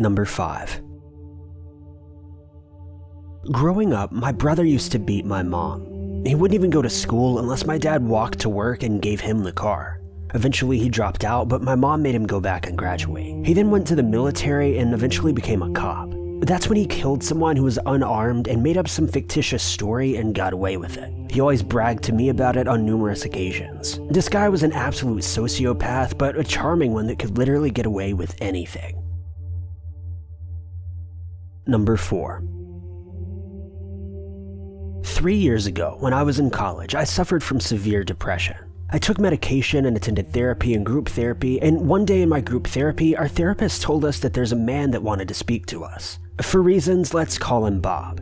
Number 5. Growing up, my brother used to beat my mom. He wouldn't even go to school unless my dad walked to work and gave him the car. Eventually he dropped out, but my mom made him go back and graduate. He then went to the military and eventually became a cop. That's when he killed someone who was unarmed and made up some fictitious story and got away with it. He always bragged to me about it on numerous occasions. This guy was an absolute sociopath, but a charming one that could literally get away with anything. Number 4. 3 years ago, when I was in college, I suffered from severe depression. I took medication and attended therapy and group therapy, and one day in my group therapy, our therapist told us that there's a man that wanted to speak to us. For reasons, let's call him Bob.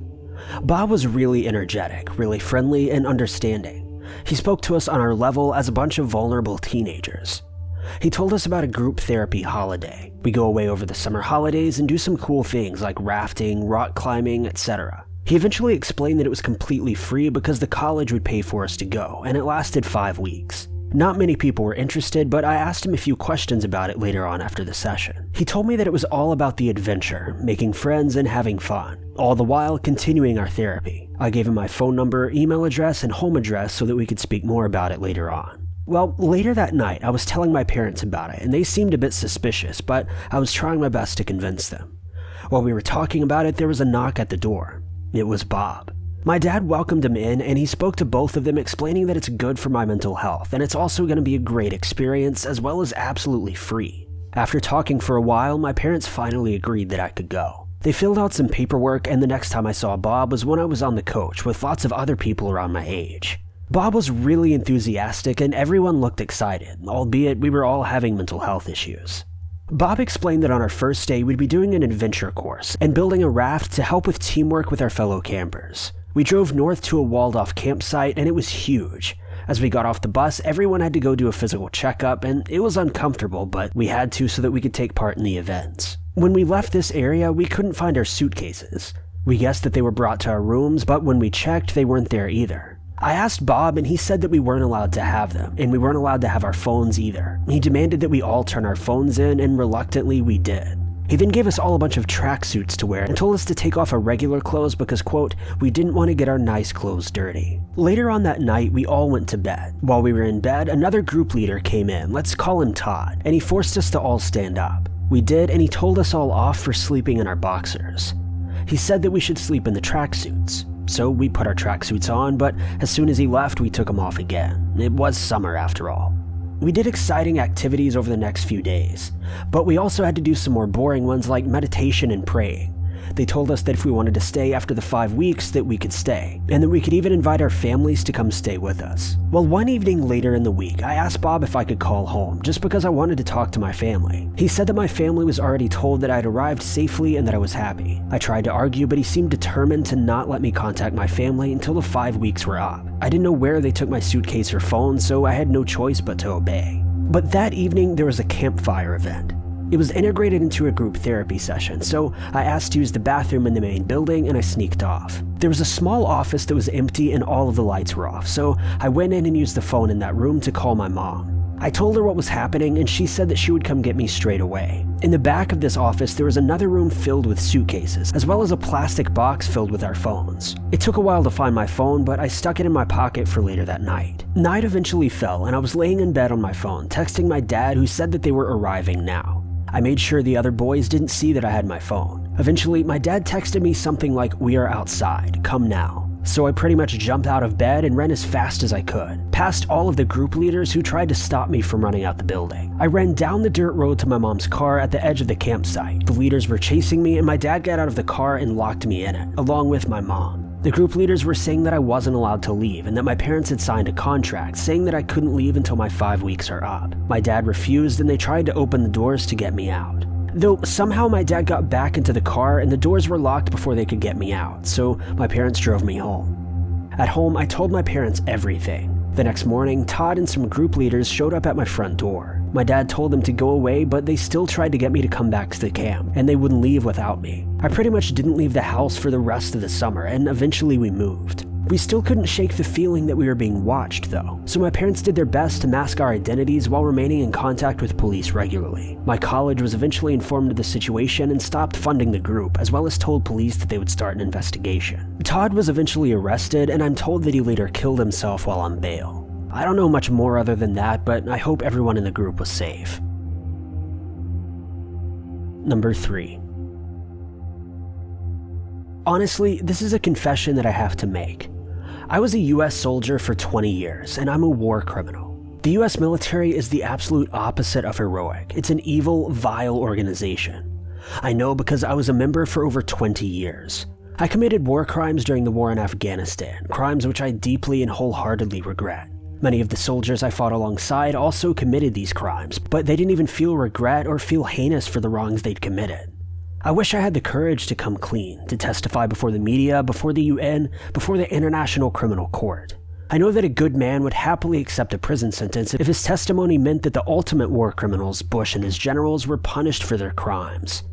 Bob was really energetic, really friendly, and understanding. He spoke to us on our level as a bunch of vulnerable teenagers. He told us about a group therapy holiday. We go away over the summer holidays and do some cool things like rafting, rock climbing, etc. He eventually explained that it was completely free because the college would pay for us to go, and it lasted 5 weeks. Not many people were interested, but I asked him a few questions about it later on after the session. He told me that it was all about the adventure, making friends and having fun, all the while continuing our therapy. I gave him my phone number, email address, and home address so that we could speak more about it later on. Well, later that night, I was telling my parents about it, and they seemed a bit suspicious, but I was trying my best to convince them. While we were talking about it, there was a knock at the door. It was Bob. My dad welcomed him in, and he spoke to both of them, explaining that it's good for my mental health, and it's also going to be a great experience, as well as absolutely free. After talking for a while, my parents finally agreed that I could go. They filled out some paperwork, and the next time I saw Bob was when I was on the coach with lots of other people around my age. Bob was really enthusiastic, and everyone looked excited, albeit we were all having mental health issues. Bob explained that on our first day we'd be doing an adventure course and building a raft to help with teamwork with our fellow campers. We drove north to a walled-off campsite, and it was huge. As we got off the bus, everyone had to go do a physical checkup, and it was uncomfortable, but we had to so that we could take part in the events. When we left this area, we couldn't find our suitcases. We guessed that they were brought to our rooms, but when we checked, they weren't there either. I asked Bob, and he said that we weren't allowed to have them, and we weren't allowed to have our phones either. He demanded that we all turn our phones in, and reluctantly we did. He then gave us all a bunch of tracksuits to wear and told us to take off our regular clothes because, quote, we didn't want to get our nice clothes dirty. Later on that night, we all went to bed. While we were in bed, another group leader came in, let's call him Todd, and he forced us to all stand up. We did, and he told us all off for sleeping in our boxers. He said that we should sleep in the tracksuits. So we put our tracksuits on, but as soon as he left, we took them off again. It was summer after all. We did exciting activities over the next few days, but we also had to do some more boring ones like meditation and praying. They told us that if we wanted to stay after the 5 weeks that we could stay, and that we could even invite our families to come stay with us. Well, one evening later in the week, I asked Bob if I could call home, just because I wanted to talk to my family. He said that my family was already told that I had arrived safely and that I was happy. I tried to argue, but he seemed determined to not let me contact my family until the 5 weeks were up. I didn't know where they took my suitcase or phone, so I had no choice but to obey. But that evening, there was a campfire event. It was integrated into a group therapy session, so I asked to use the bathroom in the main building and I sneaked off. There was a small office that was empty and all of the lights were off, so I went in and used the phone in that room to call my mom. I told her what was happening and she said that she would come get me straight away. In the back of this office, there was another room filled with suitcases, as well as a plastic box filled with our phones. It took a while to find my phone, but I stuck it in my pocket for later that night. Night eventually fell and I was laying in bed on my phone, texting my dad, who said that they were arriving now. I made sure the other boys didn't see that I had my phone. Eventually, my dad texted me something like, "We are outside, come now." So I pretty much jumped out of bed and ran as fast as I could, past all of the group leaders who tried to stop me from running out the building. I ran down the dirt road to my mom's car at the edge of the campsite. The leaders were chasing me and my dad got out of the car and locked me in it, along with my mom. The group leaders were saying that I wasn't allowed to leave and that my parents had signed a contract saying that I couldn't leave until my 5 weeks are up. My dad refused and they tried to open the doors to get me out. Though somehow my dad got back into the car and the doors were locked before they could get me out, so my parents drove me home. At home, I told my parents everything. The next morning, Todd and some group leaders showed up at my front door. My dad told them to go away, but they still tried to get me to come back to the camp, and they wouldn't leave without me. I pretty much didn't leave the house for the rest of the summer, and eventually we moved. We still couldn't shake the feeling that we were being watched, though, so my parents did their best to mask our identities while remaining in contact with police regularly. My college was eventually informed of the situation and stopped funding the group, as well as told police that they would start an investigation. Todd was eventually arrested, and I'm told that he later killed himself while on bail. I don't know much more other than that, but I hope everyone in the group was safe. Number 3. Honestly, this is a confession that I have to make. I was a US soldier for 20 years, and I'm a war criminal. The US military is the absolute opposite of heroic. It's an evil, vile organization. I know because I was a member for over 20 years. I committed war crimes during the war in Afghanistan, crimes which I deeply and wholeheartedly regret. Many of the soldiers I fought alongside also committed these crimes, but they didn't even feel regret or feel heinous for the wrongs they'd committed. I wish I had the courage to come clean, to testify before the media, before the UN, before the International Criminal Court. I know that a good man would happily accept a prison sentence if his testimony meant that the ultimate war criminals, Bush and his generals, were punished for their crimes.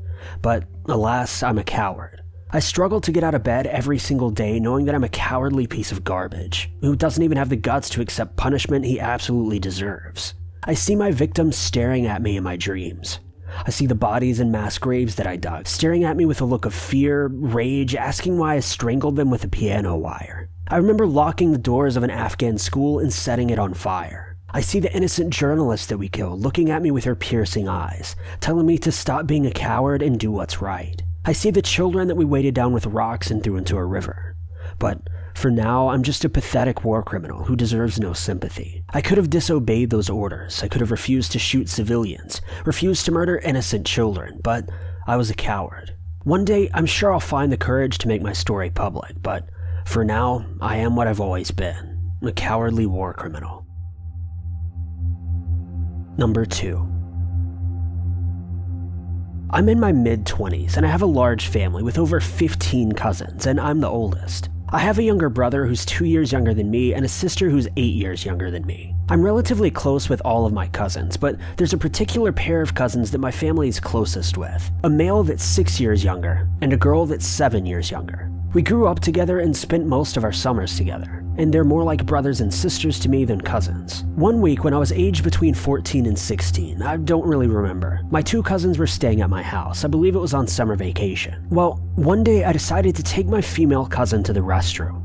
But alas, I'm a coward. I struggle to get out of bed every single day knowing that I'm a cowardly piece of garbage, who doesn't even have the guts to accept punishment he absolutely deserves. I see my victims staring at me in my dreams. I see the bodies in mass graves that I dug, staring at me with a look of fear, rage, asking why I strangled them with a piano wire. I remember locking the doors of an Afghan school and setting it on fire. I see the innocent journalist that we killed looking at me with her piercing eyes, telling me to stop being a coward and do what's right. I see the children that we weighted down with rocks and threw into a river. But for now, I'm just a pathetic war criminal who deserves no sympathy. I could have disobeyed those orders. I could have refused to shoot civilians, refused to murder innocent children, but I was a coward. One day, I'm sure I'll find the courage to make my story public, but for now, I am what I've always been, a cowardly war criminal. Number 2. I'm in my mid-20s, and I have a large family with over 15 cousins, and I'm the oldest. I have a younger brother who's 2 years younger than me and a sister who's 8 years younger than me. I'm relatively close with all of my cousins, but there's a particular pair of cousins that my family is closest with. A male that's 6 years younger and a girl that's 7 years younger. We grew up together and spent most of our summers together, and they're more like brothers and sisters to me than cousins. One week when I was aged between 14 and 16, I don't really remember, my 2 cousins were staying at my house. I believe it was on summer vacation. Well, one day I decided to take my female cousin to the restroom.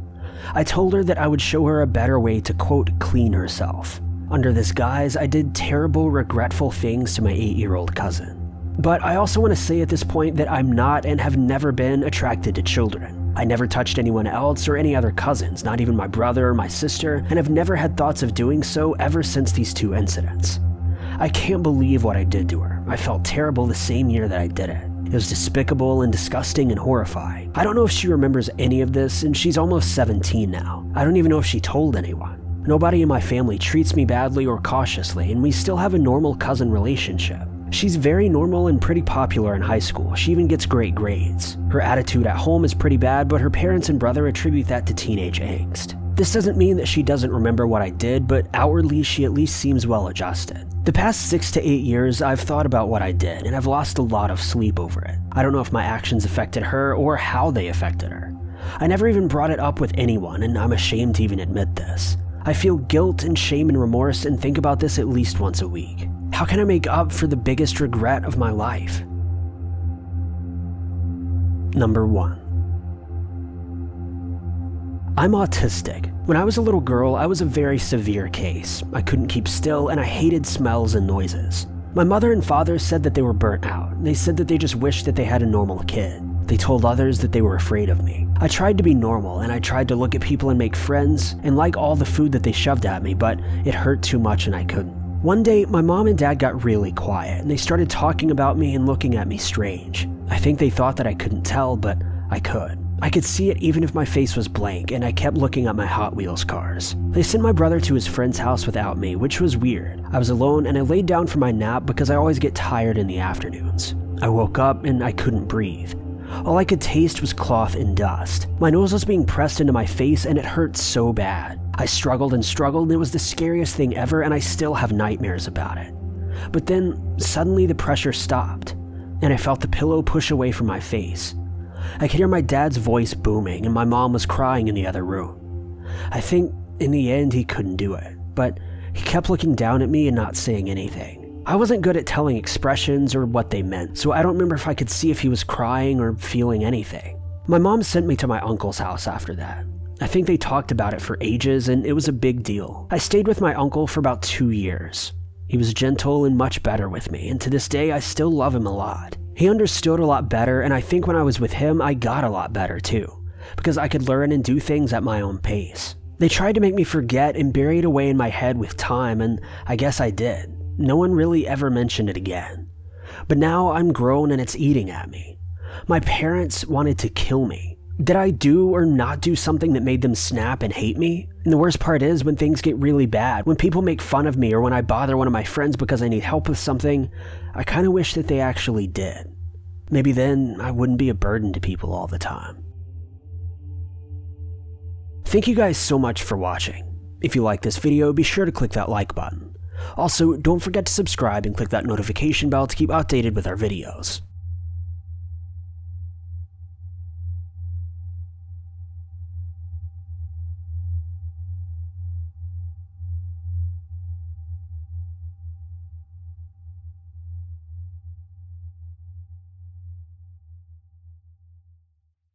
I told her that I would show her a better way to, quote, clean herself. Under this guise, I did terrible, regretful things to my 8-year-old cousin. But I also want to say at this point that I'm not and have never been attracted to children. I never touched anyone else or any other cousins, not even my brother or my sister, and have never had thoughts of doing so ever since these 2 incidents. I can't believe what I did to her. I felt terrible the same year that I did it. It was despicable and disgusting and horrifying. I don't know if she remembers any of this, and she's almost 17 now. I don't even know if she told anyone. Nobody in my family treats me badly or cautiously, and we still have a normal cousin relationship. She's very normal and pretty popular in high school. She even gets great grades. Her attitude at home is pretty bad, but her parents and brother attribute that to teenage angst. This doesn't mean that she doesn't remember what I did, but outwardly she at least seems well adjusted. The past 6 to 8 years, I've thought about what I did, and I've lost a lot of sleep over it. I don't know if my actions affected her or how they affected her. I never even brought it up with anyone, and I'm ashamed to even admit this. I feel guilt and shame and remorse and think about this at least once a week. How can I make up for the biggest regret of my life? Number 1. I'm autistic. When I was a little girl, I was a very severe case. I couldn't keep still and I hated smells and noises. My mother and father said that they were burnt out. They said that they just wished that they had a normal kid. They told others that they were afraid of me. I tried to be normal and I tried to look at people and make friends and like all the food that they shoved at me, but it hurt too much and I couldn't. One day, my mom and dad got really quiet and they started talking about me and looking at me strange. I think they thought that I couldn't tell, but I could. I could see it even if my face was blank and I kept looking at my Hot Wheels cars. They sent my brother to his friend's house without me, which was weird. I was alone and I laid down for my nap because I always get tired in the afternoons. I woke up and I couldn't breathe. All I could taste was cloth and dust. My nose was being pressed into my face and it hurt so bad. I struggled and struggled and it was the scariest thing ever and I still have nightmares about it. But then suddenly the pressure stopped and I felt the pillow push away from my face. I could hear my dad's voice booming and my mom was crying in the other room. I think in the end he couldn't do it, but he kept looking down at me and not saying anything. I wasn't good at telling expressions or what they meant, so I don't remember if I could see if he was crying or feeling anything. My mom sent me to my uncle's house after that. I think they talked about it for ages, and it was a big deal. I stayed with my uncle for about 2 years. He was gentle and much better with me, and to this day I still love him a lot. He understood a lot better, and I think when I was with him I got a lot better too, because I could learn and do things at my own pace. They tried to make me forget and bury it away in my head with time, and I guess I did. No one really ever mentioned it again. But now I'm grown and it's eating at me. My parents wanted to kill me. Did I do or not do something that made them snap and hate me? And the worst part is when things get really bad, when people make fun of me or when I bother one of my friends because I need help with something, I kind of wish that they actually did. Maybe then I wouldn't be a burden to people all the time. Thank you guys so much for watching. If you like this video, be sure to click that like button. Also, don't forget to subscribe and click that notification bell to keep updated with our videos.